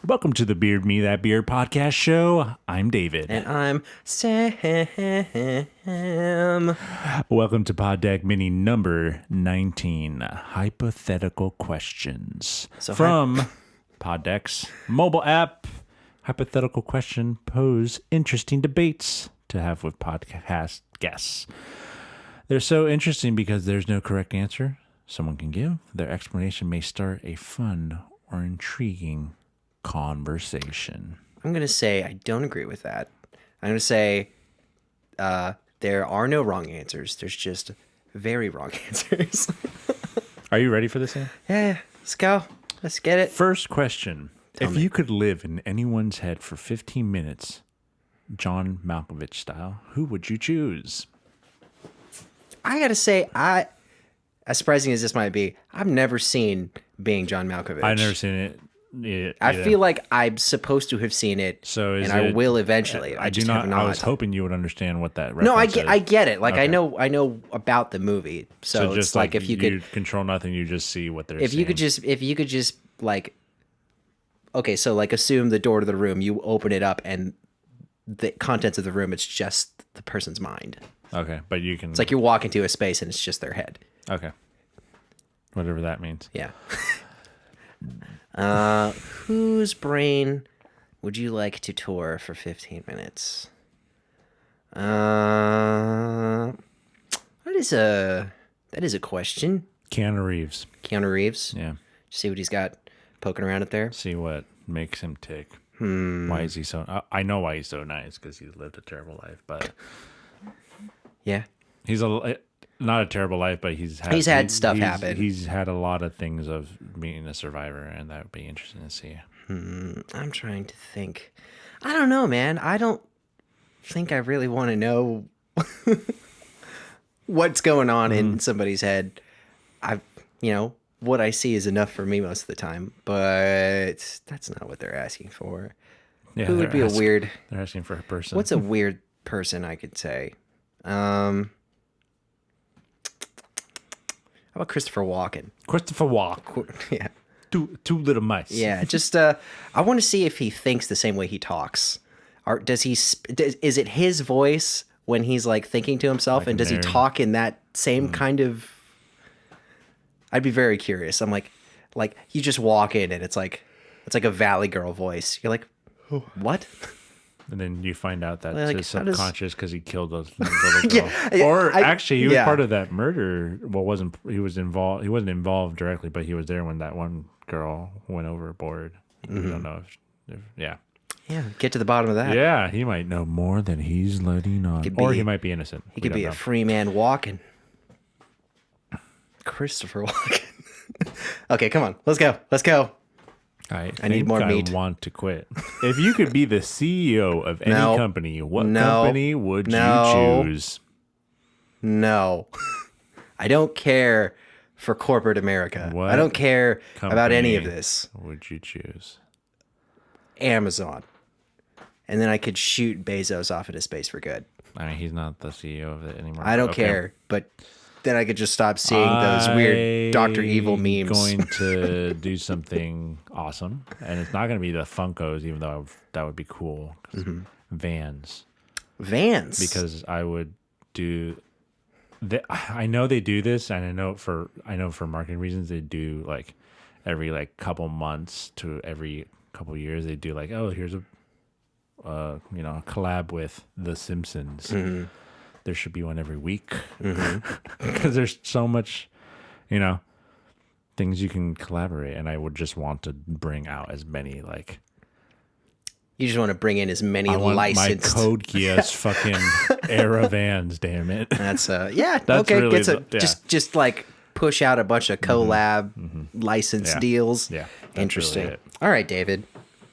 Welcome to the Beard Me That Beard podcast show. I'm David. And I'm Sam. Welcome to Pod Deck Mini number 19, Hypothetical Questions. From Poddecks mobile app. Hypothetical question pose interesting debates to have with podcast guests. They're so interesting because there's no correct answer someone can give. Their explanation may start a fun or intriguing conversation. I'm going to say I don't agree with that. I'm going to say there are no wrong answers. There's just very wrong answers. Are you ready for this, Sam? Yeah, let's go. Let's get it. First question. If you could live in anyone's head for 15 minutes, John Malkovich style, who would you choose? I got to say, as surprising as this might be, I've never seen Being John Malkovich. I've never seen it. Yeah, I feel like I'm supposed to have seen it, I will eventually. I just have not. I was hoping you would understand what that reference is. I get it. Like, okay. I know about the movie. So just it's like if you could control nothing, you just see what they're saying. If you could just like, okay, so like assume the door to the room, you open it up and the contents of the room, it's just the person's mind. Okay, but you can. It's like you're walking to a space and it's just their head. Okay. Whatever that means. Yeah. Whose brain would you like to tour for 15 minutes? That is a question. Keanu Reeves. Yeah. See what he's got poking around up there. See what makes him tick. Why is he so? I know why he's so nice, because he's lived a terrible life, but yeah, he's not a terrible life, but he's had stuff happen. He's had a lot of things of being a survivor, and that would be interesting to see. I'm trying to think. I don't know, man. I don't think I really want to know what's going on in somebody's head. What I see is enough for me most of the time, but that's not what they're asking for. Yeah, who would be a weird? They're asking for a person. What's a weird person I could say? How about Christopher Walken? Yeah. Two little mice. Yeah, just I want to see if he thinks the same way he talks. Or is it his voice when he's like thinking to himself, and does he talk in that same kind of? I'd be very curious. I'm like you just walk in and it's like a Valley Girl voice. You're like, what? And then you find out that like, his subconscious because he killed a little girl. Actually, he was part of that murder. Well, he wasn't involved directly, but he was there when that one girl went overboard. We don't know if yeah, get to the bottom of that. Yeah, he might know more than he's letting on. Or he might be innocent. He could be a free man walking. Christopher Walken. Okay, come on. Let's go. I need more meat. I want to quit. If you could be the CEO of any company, what company would you choose? No. I don't care for corporate America. I don't care about any of this. Would you choose? Amazon. And then I could shoot Bezos off into space for good. I mean, he's not the CEO of it anymore. I don't care, but then I could just stop seeing those weird Dr. Evil memes. I'm going to do something awesome, and it's not going to be the Funkos, even though that would be cool. Vans. Because I would do. I know they do this, and I know for marketing reasons they do like every couple months to every couple years they do here's a collab with The Simpsons. There should be one every week because there's so much, things you can collaborate, and I would just want to bring out as many You just want to bring in as many licensed. My Code Geass fucking era Vans, damn it. That's That's okay. Really just push out a bunch of collab license deals. Yeah, interesting. Really all right, David,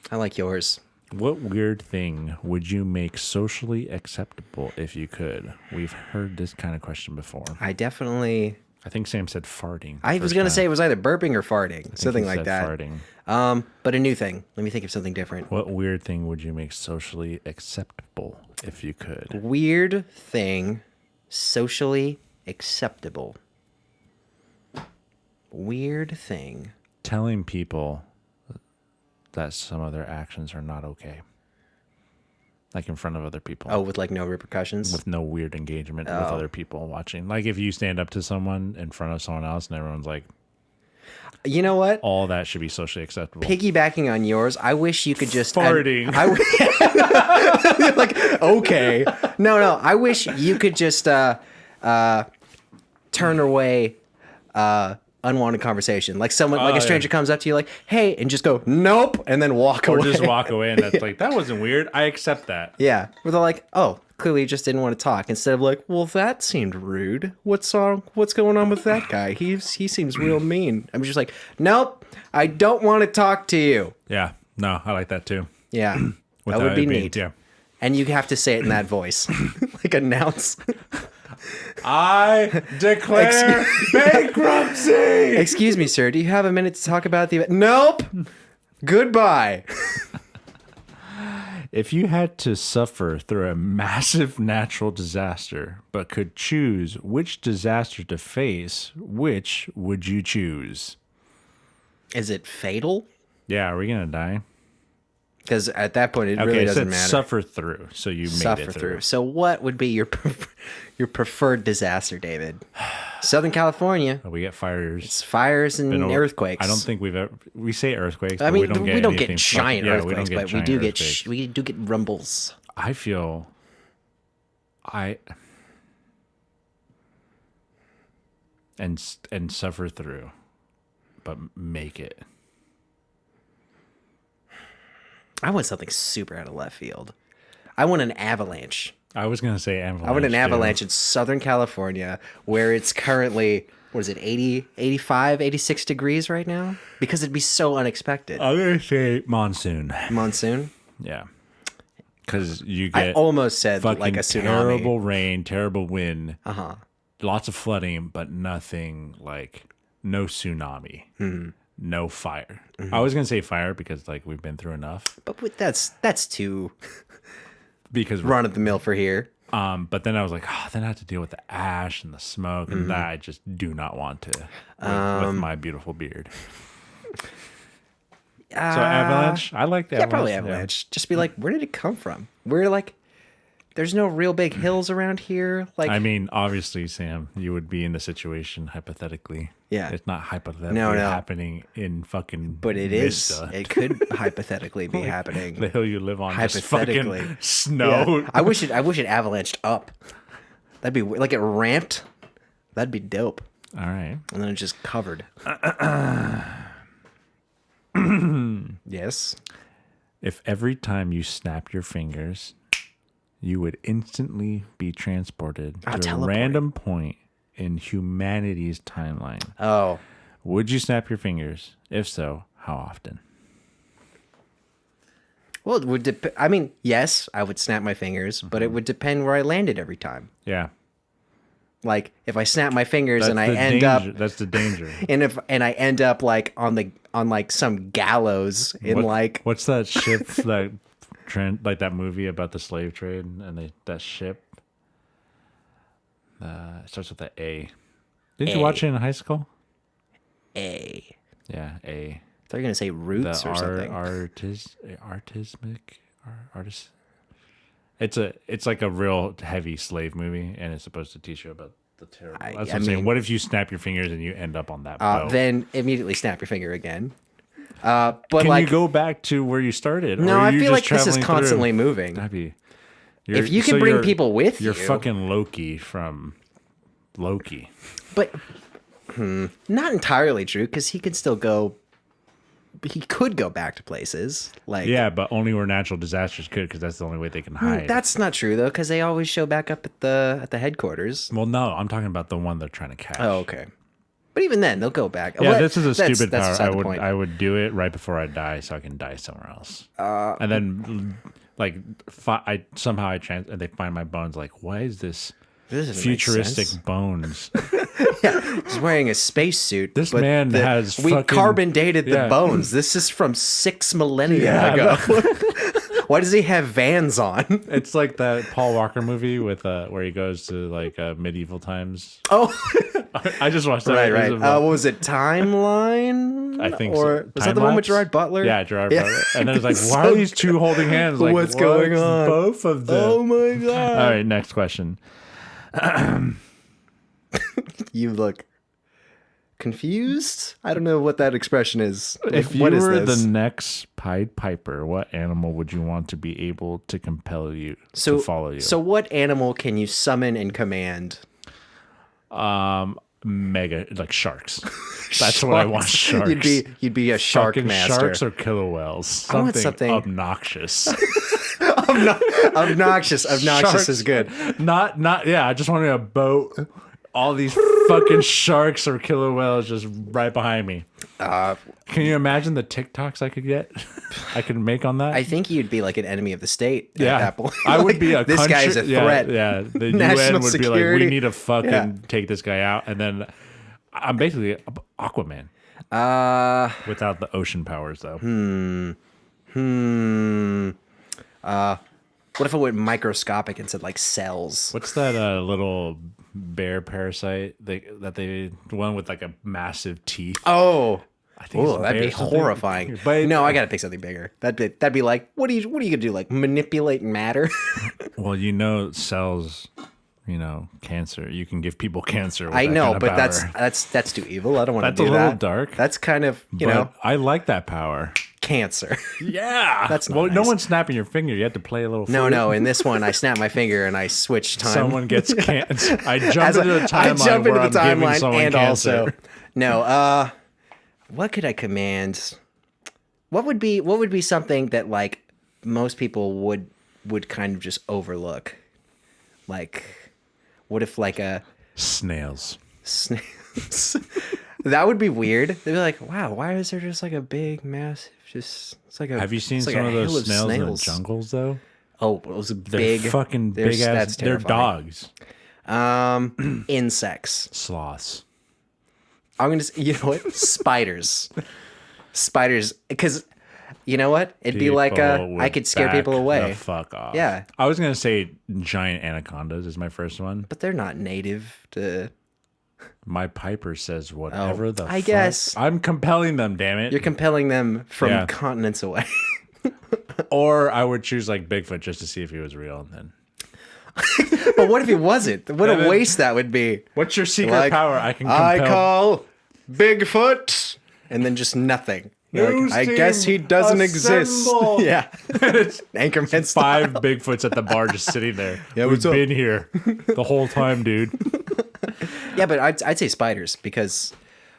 I like yours. What weird thing would you make socially acceptable if you could? We've heard this kind of question before. I think Sam said farting. I was going to say it was either burping or farting, something like that. Farting. But a new thing. Let me think of something different. What weird thing would you make socially acceptable if you could? Weird thing, socially acceptable. Weird thing. Telling people that some of their actions are not okay. Like in front of other people. Oh, with like no repercussions? With no weird engagement with other people watching. Like if you stand up to someone in front of someone else and everyone's like, you know what? All that should be socially acceptable. Piggybacking on yours, I wish you could just... Farting. Like, okay. No, I wish you could just turn away unwanted conversation. Like someone, like a stranger comes up to you like, hey, and just go, nope, and then walk away. Or just walk away, and that's like, that wasn't weird. I accept that. Yeah. Where they're like, oh, clearly you just didn't want to talk. Instead of like, well, that seemed rude. What's going on with that guy? He seems real mean. I'm just like, nope, I don't want to talk to you. Yeah. No, I like that too. Yeah. That would be neat. Yeah. And you have to say it in that voice. Like announce. I declare bankruptcy. Excuse me, sir. Do you have a minute to talk about the event? Nope. Goodbye. If you had to suffer through a massive natural disaster, but could choose which disaster to face, which would you choose? Is it fatal? Yeah, are we going to die? Because at that point, it really doesn't matter. Suffer through, so you made it through. So what would be your preferred disaster, David? Southern California. We get fires. It's fires and earthquakes. I don't think we say earthquakes. I mean, but we don't get giant earthquakes, but we do get rumbles. I feel and suffer through, but make it. I want something super out of left field. I want an avalanche. I was going to say avalanche. I want an avalanche in Southern California where it's currently, 80, 85, 86 degrees right now? Because it'd be so unexpected. I'm going to say monsoon. Monsoon? Yeah. Because you get... I almost said like a tsunami. Terrible rain, terrible wind. Uh-huh. Lots of flooding, but nothing like... No tsunami. Mm-hmm. No fire. Mm-hmm. I was going to say fire because like we've been through enough. But that's too... Because run of the mill for here. But then I was like, then I have to deal with the ash and the smoke, and that I just do not want to with my beautiful beard. So avalanche, I like the avalanche. Probably avalanche. Yeah. Just be like, where did it come from? We're like, there's no real big hills around here. Like, I mean, obviously, Sam, you would be in the situation hypothetically. Yeah, it's not hypothetically happening in fucking. But it Vista. Is. It could hypothetically be happening. The hill you live on, hypothetically, just fucking snow. Yeah. I wish it avalanched up. That'd be like it ramped. That'd be dope. All right, and then it just covered. Yes. If every time you snap your fingers, you would instantly be transported to a random point in humanity's timeline. Oh. Would you snap your fingers? If so, how often? Well, it would I mean, yes, I would snap my fingers, but it would depend where I landed every time. Yeah. Like if I snap my fingers and I end up that's the danger. And I end up like on like some gallows in what's that ship that trend like that movie about the slave trade and that ship it starts with the A. Didn't you watch it in high school? A. Yeah, A. I thought you were gonna say roots or something. Artist. It's like a real heavy slave movie, and it's supposed to teach you about the terrible. That's what I'm saying. What if you snap your fingers and you end up on that boat? Then immediately snap your finger again. But can you go back to where you started? No, I feel like this is constantly moving. That'd be. If you can bring people with you, you're fucking Loki from Loki. But not entirely true because he could still go. He could go back to places like but only where natural disasters could, because that's the only way they can hide. That's not true though, because they always show back up at the headquarters. Well, no, I'm talking about the one they're trying to catch. Oh, okay. But even then, they'll go back. Yeah, this is a stupid power. I would do it right before I die, so I can die somewhere else. And then, like, they find my bones. Like, why is this futuristic bones? Yeah, he's wearing a spacesuit. This man has. We carbon dated the bones. This is from 6 millennia ago. Why does he have Vans on? It's like that Paul Walker movie with where he goes to like medieval times. Oh, I just watched that. Right. What was it? Timeline? I think or so. Was that the one with Gerard Butler? Yeah, Gerard Butler. And then it's like, why are these two holding hands? Like, what's going on? Both of them. Oh my god! All right, next question. You look confused. I don't know what that expression is. If you what is were this? the next Pied Piper, what animal would you want to be able to compel you to follow you? So what animal can you summon and command? Mega, like sharks. That's what I want. Sharks. You'd be a shark Fucking master. Sharks or killer whales. I want something obnoxious. Obnoxious Sharks. is good. Not. Yeah, I just want a boat. All these fucking sharks or killer whales just right behind me. Can you imagine the TikToks I could get? I could make on that. I think you'd be like an enemy of the state at that point. I would be a this country, guy's a threat. Yeah, the National UN would security. be like, we need to fucking take this guy out, and then I'm basically Aquaman. Without the ocean powers, though. What if it went microscopic and said like cells? What's that little bear parasite? The one with like a massive teeth. Oh, I think it's that'd be bear something. horrifying. But no, I gotta pick something bigger. That'd be like, what are you gonna do? Like manipulate matter? Well, cells. Cancer. You can give people cancer. With I that know, kind of but power. that's too evil. I don't want to That's do a that. little dark. That's kind of But I like that power. cancer. Yeah, That's not well. No nice. one's snapping your finger. You have to play a little. No. In this one, I snap my finger and I switch time. Someone gets cancer. I jump into the timeline. I jump into the timeline and cancer. also no. What could I command? What would be something that like most people would kind of just overlook? Like, what if like a snails? That would be weird. They'd be like, "Wow, why is there just like a big, massive, just it's like a." Have you seen it's like some a of hill those snails in the jungles though? Oh, it was a They're big, fucking big ass. That's They're terrifying. dogs. Insects. Sloths. I'm gonna. You know what? Spiders. Spiders, because you know what? It'd be like I could scare people away. The fuck off. Yeah. I was gonna say giant anacondas is my first one. But they're not native to. My Piper says whatever the I fuck. guess. I'm compelling them, damn it. You're compelling them from Yeah. continents away. Or I would choose like Bigfoot just to see if he was real. And then, But what if he wasn't? What a then- waste that would be. what's your secret Like, power? I can compel. I call Bigfoot, and then just nothing. You're News like, I team, guess he doesn't assemble. exist. Yeah, Anchorman style. 5 Bigfoots at the bar just sitting there. Yeah, We've what's up? been here the whole time, dude. Yeah, but I'd say spiders because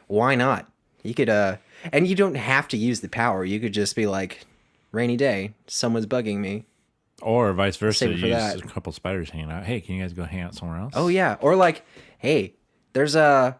why not? You could and you don't have to use the power. You could just be like, rainy day, someone's bugging me. Or vice versa. Save it for Use that. a couple spiders hanging out. Hey, can you guys go hang out somewhere else? Oh yeah, or like, hey, there's a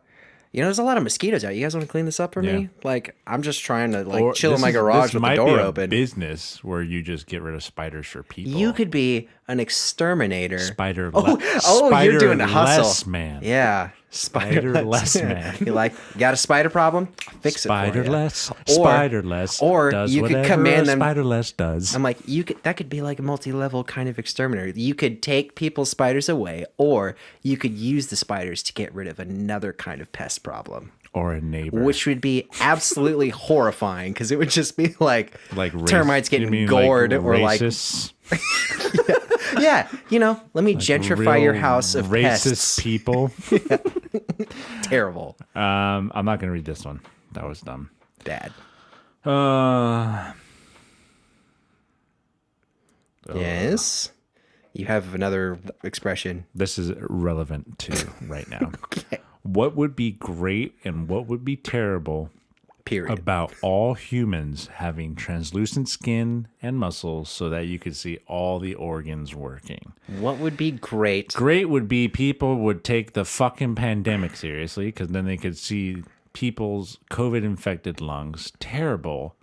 lot of mosquitoes out. You guys want to clean this up for Yeah. me? Like, I'm just trying to like Or chill in this my is- garage this with the might door be a open. business where you just get rid of spiders for people. You could be an exterminator. Spider. You're doing a hustle. Less man. Yeah. Spider-less man. You like, got a spider problem? Fix it for you. Spiderless. Spiderless. or does you could whatever command a them- Spiderless does. I'm like, that could be like a multi-level kind of exterminator. You could take people's spiders away, or you could use the spiders to get rid of another kind of pest problem. Or a neighbor. Which would be absolutely horrifying because it would just be like termites you getting mean gored like or like racists? yeah, let me gentrify your Real house of racist pests. people. Terrible, I'm not gonna read this one. That was dumb. bad. Uh, Yes, you have another expression. this is relevant to right now. Okay. What would be great and what would be terrible Period. about all humans having translucent skin and muscles so that you could see all the organs working? What would be great? Great would be people would take the fucking pandemic seriously because then they could see people's COVID-infected lungs. Terrible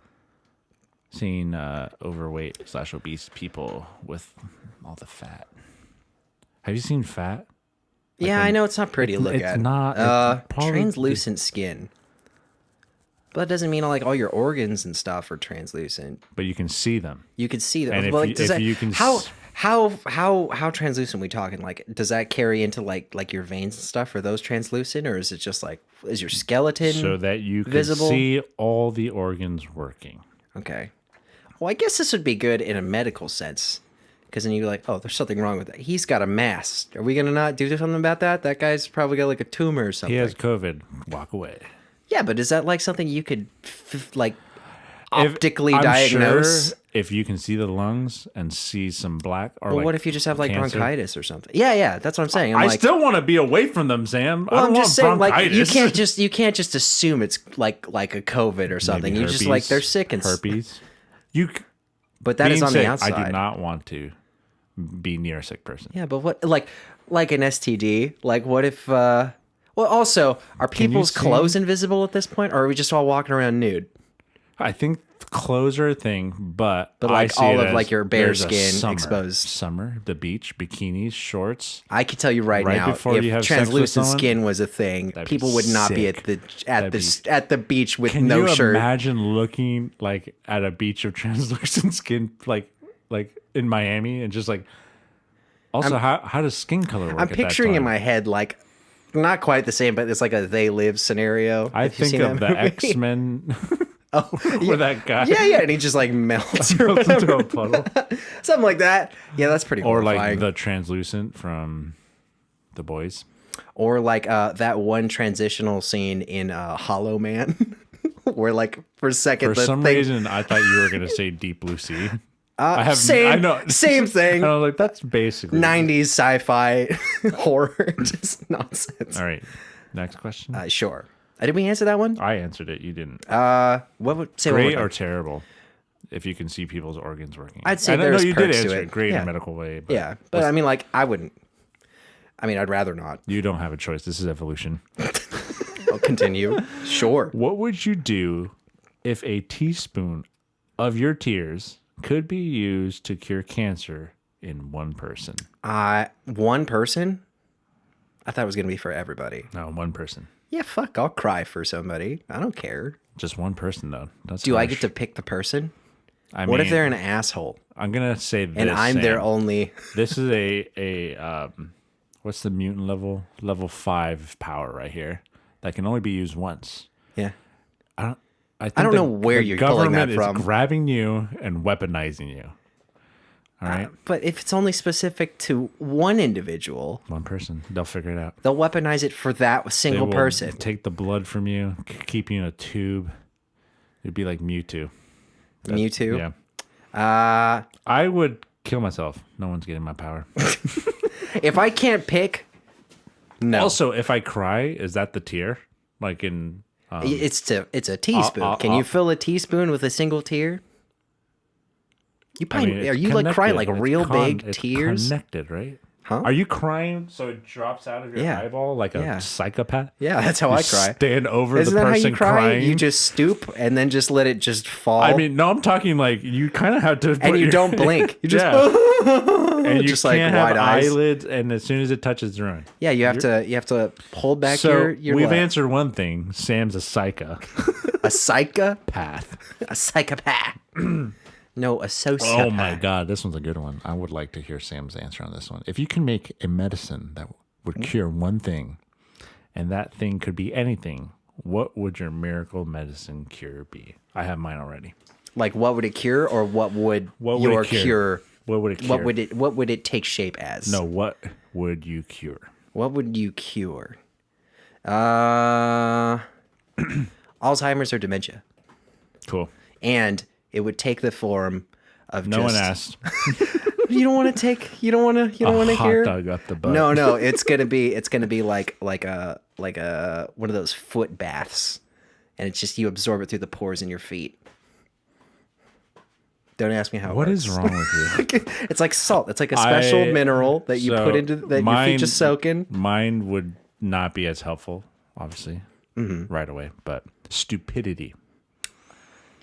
seeing overweight/obese people with all the fat. Have you seen fat? Yeah, I know it's not pretty to look it's at. not- it's probably- Translucent skin. But that doesn't mean like all your organs and stuff are translucent. But you can see them. You could see them. And Well, if like, you- does if that- you can how s- How translucent we talking? Like, does that carry into like your veins and stuff? Are those translucent, or is it just like is your skeleton so that you can visible? see all the organs working? Okay. Well, I guess this would be good in a medical sense, because then you're like, oh, there's something wrong with that. He's got a mass. Are we gonna not do something about that? That guy's probably got like a tumor or something. He has COVID. Walk away. Yeah, but is that like something you could like optically I'm diagnose? sure if you can see the lungs and see some black, or Well, like what if you just have like cancer? bronchitis or something? Yeah, that's what I'm saying. I like, still want to be away from them, Sam. I well, don't I'm want just saying, like, bronchitis. you can't just assume it's like a COVID or something. Maybe You just like herpes, they're sick and herpes. You, but that is on the outside. I do not want to be near a sick person. Yeah, but what like an STD? Like, what if? Well, also, are people's see- clothes invisible at this point, or are we just all walking around nude? I think clothes are a thing, but like, I see all it of, as like, your bare there's a skin exposed. Summer, the beach, bikinis, shorts. I could tell you right Right now, before you if have sex with translucent someone, skin was a thing, that'd be people would not be sick. at the beach with Can no you shirt. imagine looking like at a beach of translucent skin, like in Miami, and just like. Also, how does skin color work? I'm picturing in my head like not quite the same, but it's like a They Live scenario. I Have you think seen of that the movie? X-Men. Oh, Where that guy yeah, and he just like melts or goes into whatever. a puddle. Something like that. Yeah, that's pretty Or horrifying. like the translucent from The Boys. Or like that one transitional scene in Hollow Man, where like for a second For the some thing, reason, I thought you were going to say Deep Blue Sea. same, I know. same thing. And I was like, that's basically 90s sci-fi horror, just nonsense. All right. Next question. Sure. Did we answer that one? I answered it. You didn't. What would say? Great what or would- terrible? If you can see people's organs working. I'd say I know there's you did perks to answer it. it. Great in Yeah. a medical way. But Yeah, but I mean, like, I wouldn't. I mean, I'd rather not. you don't have a choice. This is evolution. I'll continue. Sure. What would you do if a teaspoon of your tears could be used to cure cancer in one person? One person? I thought it was gonna be for everybody. No, one person. Yeah, fuck. I'll cry for somebody. I don't care. Just one person, though. That's Do I harsh. get to pick the person? I What if mean, they're an asshole I'm gonna say this, and I'm their Sam. only? This is a what's the mutant level? Level 5 power right here. That can only be used once. Yeah. I think don't know where the you're pulling that government from. is grabbing you and weaponizing you. All right, But if it's only specific to one individual, one person. They'll figure it out. they'll weaponize it for that They single will person. take the blood from you, keep you in a tube. It'd be like Mewtwo. Mewtwo. Yeah. I would kill myself. No one's getting my power. If I can't pick, no. Also, if I cry, is that the tear? Like in It's a teaspoon. Can you fill a teaspoon with a single tear? You probably it's are you like crying like connected. real big It's tears? connected, right? Huh? Are you crying so it drops out of your Yeah. eyeball like a Yeah. psychopath? Yeah, that's how I cry. Stand over Isn't the that how person you cry? crying. You just stoop and then just let it just fall. I mean, no, I'm talking like you kind of have to, and you don't blink. You just and you just like can't have wide eyes. eyelids, and as soon as it touches, it's ruined. Yeah, you have to hold back So your we've left. answered one thing. Sam's a psychopath. A psychopath. A psychopath. No, a sociopath. Oh my god, this one's a good one. I would like to hear Sam's answer on this one. If you can make a medicine that would cure one thing, and that thing could be anything, what would your miracle medicine cure be? I have mine already. Like, what would it cure, or what would What would your it cure? cure? What would it cure? What would it take shape as? No, what would you cure? What would you cure? Alzheimer's or dementia, Cool. and it would take the form of No one asked. You don't want to take. You don't want to. You don't want to Hot hear. dog up the butt. No. It's gonna be like a one of those foot baths, and it's just you absorb it through the pores in your feet. Don't ask me how. What it is works. wrong with you? It's like salt. It's like a special mineral that you put into that your feet just soak in. Mine would not be as helpful, obviously, Mm-hmm. right away. But stupidity.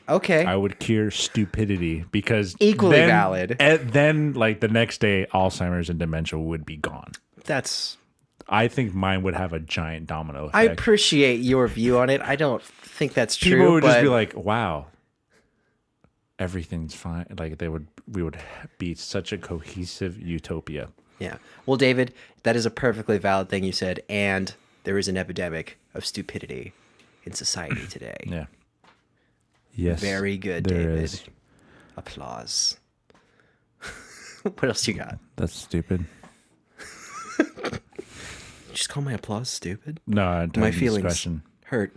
Okay. I would cure stupidity because Equally valid. Then, like the next day, Alzheimer's and dementia would be gone. That's. I think mine would have a giant domino effect. I appreciate your view on it. I don't think that's true. People would just but be like, "Wow," everything's fine. Like we would be such a cohesive utopia. Yeah. Well, David, that is a perfectly valid thing you said, and there is an epidemic of stupidity in society today. Yeah. Yes. Very good, there David. is. Applause. What else you got? That's stupid. Just call my applause stupid? No, My feelings hurt.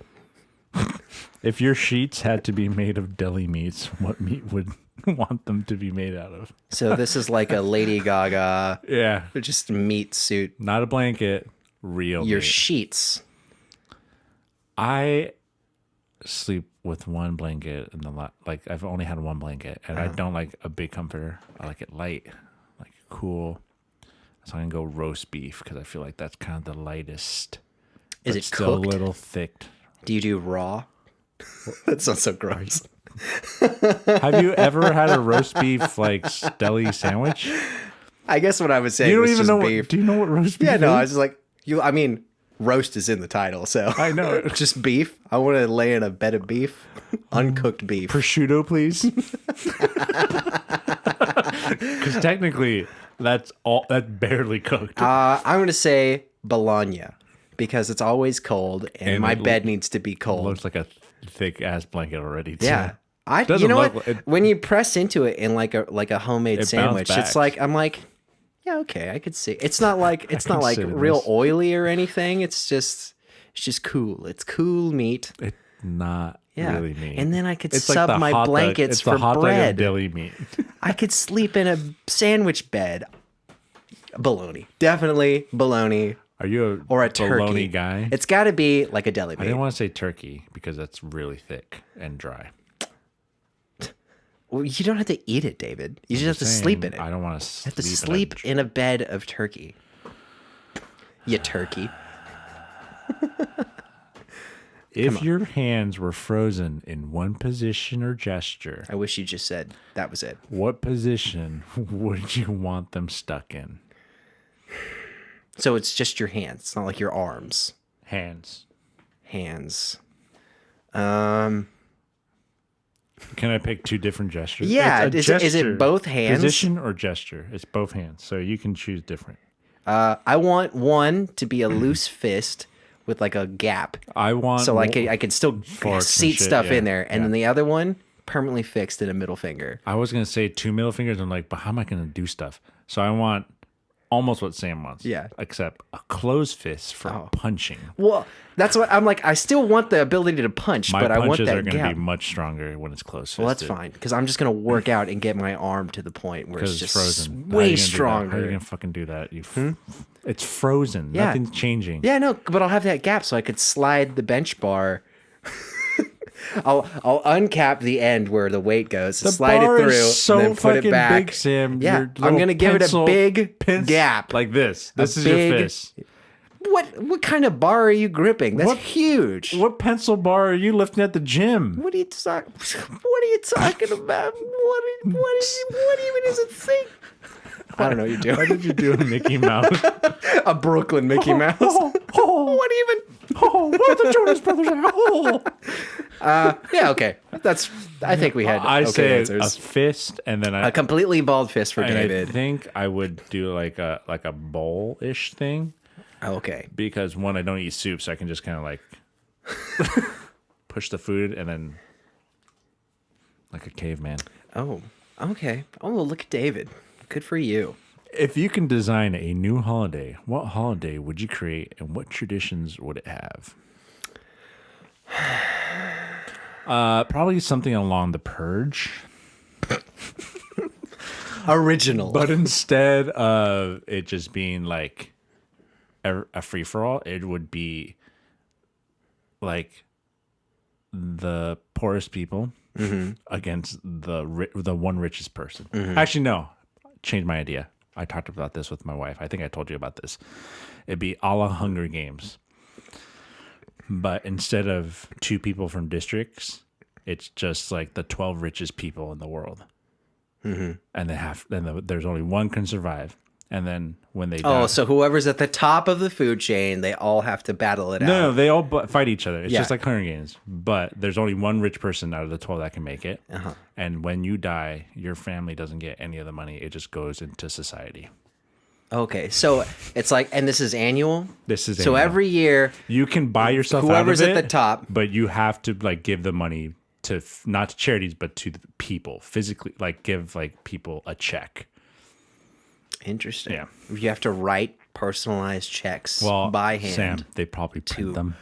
If your sheets had to be made of deli meats, what meat would want them to be made out of? So this is like a Lady Gaga, Yeah. just meat suit. Not a blanket, real Your meat. sheets. I sleep with one blanket in the like I've only had one blanket, and I don't like a big comforter. I like it light, like cool. So I can go roast beef because I feel like that's kind of the lightest. Is it still cooked? a little thick? Do you do raw? That sounds so gross. Have you ever had a roast beef like deli sandwich? I guess what I was saying You don't was even just know. beef. Do you know what roast beef? Yeah, no, is? I was just like, I mean, roast is in the title, so I know. just beef. I want to lay in a bed of beef, uncooked beef. Prosciutto, please. Because technically, that's barely cooked. I'm going to say bologna because it's always cold and my bed needs to be cold. Looks like a thick ass blanket already. Too. Yeah. Doesn't You know look what? like- When you press into it in like a homemade sandwich, bounced it's back. like I'm like, yeah, okay, I could see. It's not like sit in real this. oily or anything. It's just cool. It's cool meat. It's not Yeah. really meat. And then I could It's sub like the my hot dog- blankets it's for the hot dog of bread. deli meat. I could sleep in a sandwich bed. Bologna. Definitely bologna. Are you Or a bologna turkey guy? It's got to be like a deli I meat. didn't want to say turkey because that's really thick and dry. Well, you don't have to eat it, David. You just have to sleep in it. I don't want to You have to sleep in a bed of turkey. You turkey. If your hands were frozen in one position or gesture, I wish you just said that was it. what position would you want them stuck in? So it's just your hands. It's not like your arms. Hands. Hands. Can I pick two different gestures? Yeah, It's a is it gesture. both hands? Position or gesture? It's both hands, so you can choose different. I want one to be a loose fist with like a gap. I want So like I could still forks seat and shit, stuff yeah, in there. And then the other one permanently fixed in a middle finger. I was gonna say two middle fingers. I'm like, but how am I gonna do stuff? So I want almost what Sam wants. Yeah. Except a closed fist for punching. Well, that's what I'm like. I still want the ability to punch, My but I want punches that are gonna gap. be much stronger when it's closed. Well, that's fine because I'm just gonna work out and get my arm to the point where it's Because it's just frozen. How are way you gonna do that? How are you stronger. gonna fucking do that? It's frozen. Yeah. Nothing's changing. Yeah, no, but I'll have that gap so I could slide the bench bar. I'll uncap the end where the weight goes, slide it bar through, is so and then put it fucking back. big, Sam. Yeah, Your I'm little gonna give it a pencil big gap. like this. This is big- your fist. What kind of bar are you gripping? That's What- huge. What pencil bar are you lifting at the gym? What are you talking? What are you talking about? What even is a thing? I don't know what you're Why doing. did you do a Mickey Mouse? A Brooklyn Mickey Mouse. Oh, What even? oh, what are the Jonas Brothers at? Oh. Yeah, okay. I think we had I okay say answers. a fist, and then A completely bald fist for I David. think I would do like a bowl-ish thing Okay. because one, I don't eat soup, so I can just kind of like push the food and then like a caveman. Oh, okay. Oh, look at David. Good for you. If you can design a new holiday, what holiday would you create and what traditions would it have? Probably something along the purge. Original. But instead of it just being like a free for all, it would be like the poorest people against the one richest person. Actually, no, change my idea. I talked about this with my wife. I think I told you about this. It'd be a la Hunger Games, but instead of two people from districts, it's just like the 12 richest people in the world. And there's only one can survive, And then when they die... Oh, so whoever's at the top of the food chain, they all have to battle it out. No, they all fight each other. It's just like Hunger Games. But there's only one rich person out of the 12 that can make it. And when you die, your family doesn't get any of the money. It just goes into society. Okay, so it's like, and this is annual? This is so annual. Every year... You can buy yourself whoever's out of it, at the top. but you have to like give the money to, not to charities, but to the people. Physically, like give like people a check. Interesting. Yeah. You have to write personalized checks by hand. Sam, they probably print them.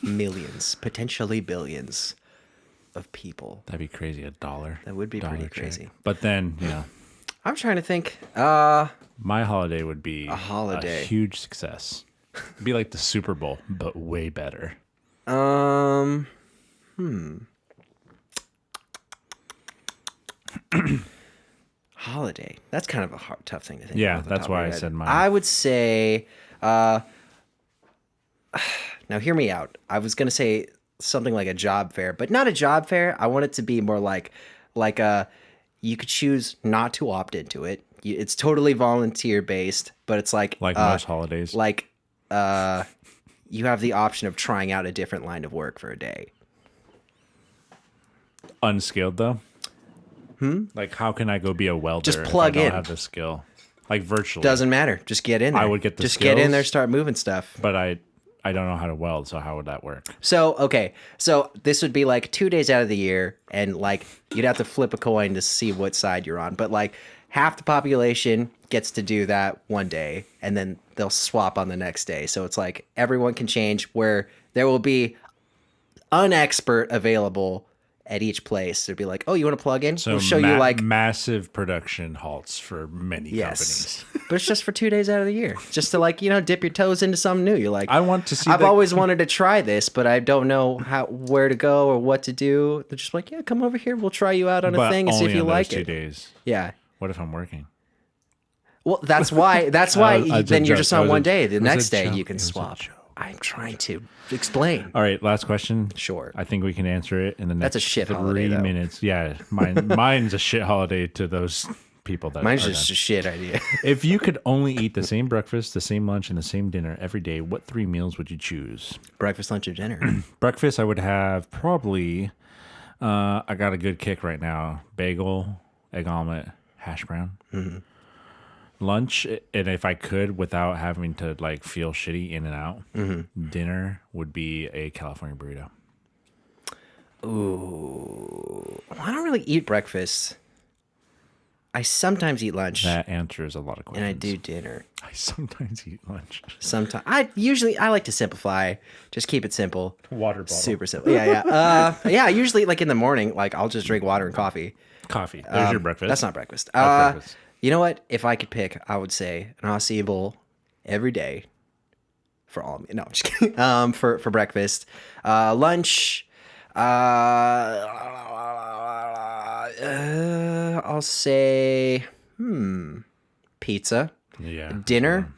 Millions, potentially billions of people. That'd be crazy. $1. That would be pretty crazy. But then, I'm trying to think. My holiday would be a huge success. It'd be like the Super Bowl, but way better. Holiday. That's kind of a tough thing to think. Yeah, that's why I said mine. I would say. Now, hear me out. I was gonna say something like a job fair, but not a job fair. I want it to be more like you could choose not to opt into it. It's totally volunteer based, but it's like most holidays. Like you have the option of trying out a different line of work for a day. Unskilled though. Like how can I go be a welder? Just plug if I in. don't have the skill. Like virtually. Doesn't matter. Just get in there. I would get the Just skills, get in there, start moving stuff. But I don't know how to weld, so how would that work? So, okay. So this would be like 2 days out of the year, and like you'd have to flip a coin to see what side you're on. But like half the population gets to do that one day, and then they'll swap on the next day. So it's like everyone can change, where there will be an expert available at each place. It'd be like, oh, you want to plug in? So we'll show you like massive production halts for many companies. But it's just for 2 days out of the year, just to like, dip your toes into something new. You're like, I want to see. I've always wanted to try this, but I don't know where to go or what to do. They're just like, yeah, come over here. We'll try you out on a thing and see if you like it. 2 days. Yeah. What if I'm working? Well, that's why. That's why. Then you're just on one day. The next day joke. you can swap. I'm trying to explain. All right, last question. Sure. I think we can answer it in the next That's a shit 3 holiday, though. minutes. Yeah, mine's a shit holiday to those people. Mine's just a shit idea. If you could only eat the same breakfast, the same lunch, and the same dinner every day, what 3 meals would you choose? Breakfast, lunch, or dinner? Breakfast, I would have probably. I got a good kick right now: bagel, egg omelet, hash brown. Mm-hmm. Lunch, and if I could, without having to like feel shitty in and out, dinner would be a California burrito. Ooh, I don't really eat breakfast. I sometimes eat lunch. That answers a lot of questions. And I do dinner. I sometimes eat lunch. Sometimes I like to simplify. Just keep it simple. Water bottle. Super simple. Yeah. Yeah. Usually, like in the morning, like I'll just drink water and coffee. Coffee. There's your breakfast. That's not breakfast. Breakfast. You know what? If I could pick, I would say an acai bowl every day for all. No, I'm just kidding. For breakfast, lunch. I'll say pizza. Yeah. Dinner.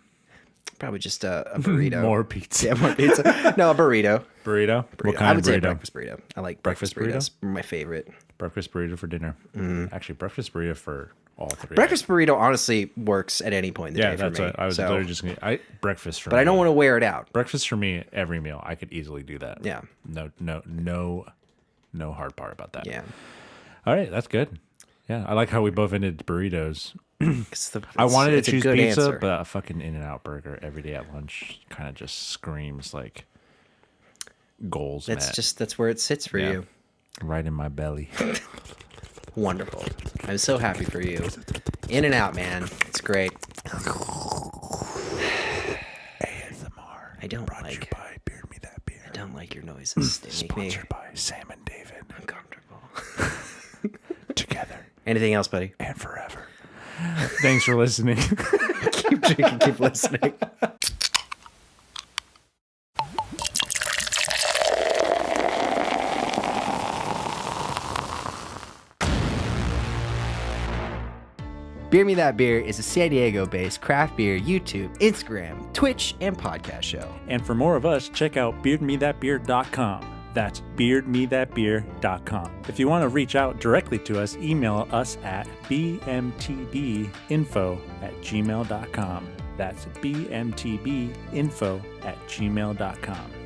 Probably just a burrito. More pizza. Yeah, more pizza. No, a burrito. Burrito? What kind I would of say burrito? breakfast burrito. I like breakfast burritos. My favorite. Breakfast burrito for dinner. Actually, breakfast burrito for all 3. Breakfast burrito honestly works at any point in the day for me. What I was literally just going to... breakfast for me. But I don't want to wear it out. Breakfast for me, every meal. I could easily do that. Yeah. No hard part about that. Yeah. All right, that's good. Yeah, I like how we both ended burritos. I wanted wanted to choose pizza, answer. but a fucking In-N-Out burger every day at lunch kind of just screams like goals met. That's where it sits for you. Right in my belly. Wonderful. I'm so happy for you. In-N-Out, man. It's great. ASMR. I don't brought like. You by Beer Me That Beer. I don't like your noises. They make me Sponsored by Sam and David. uncomfortable. Together. Anything else, buddy? And forever. Thanks for listening. Keep drinking, keep listening. Beer Me That Beer is a San Diego-based craft beer YouTube, Instagram, Twitch, and podcast show. And for more of us, check out beardmethatbeer.com. That's beardmethatbeer.com. If you want to reach out directly to us, email us at bmtbinfo@gmail.com. That's bmtbinfo@gmail.com.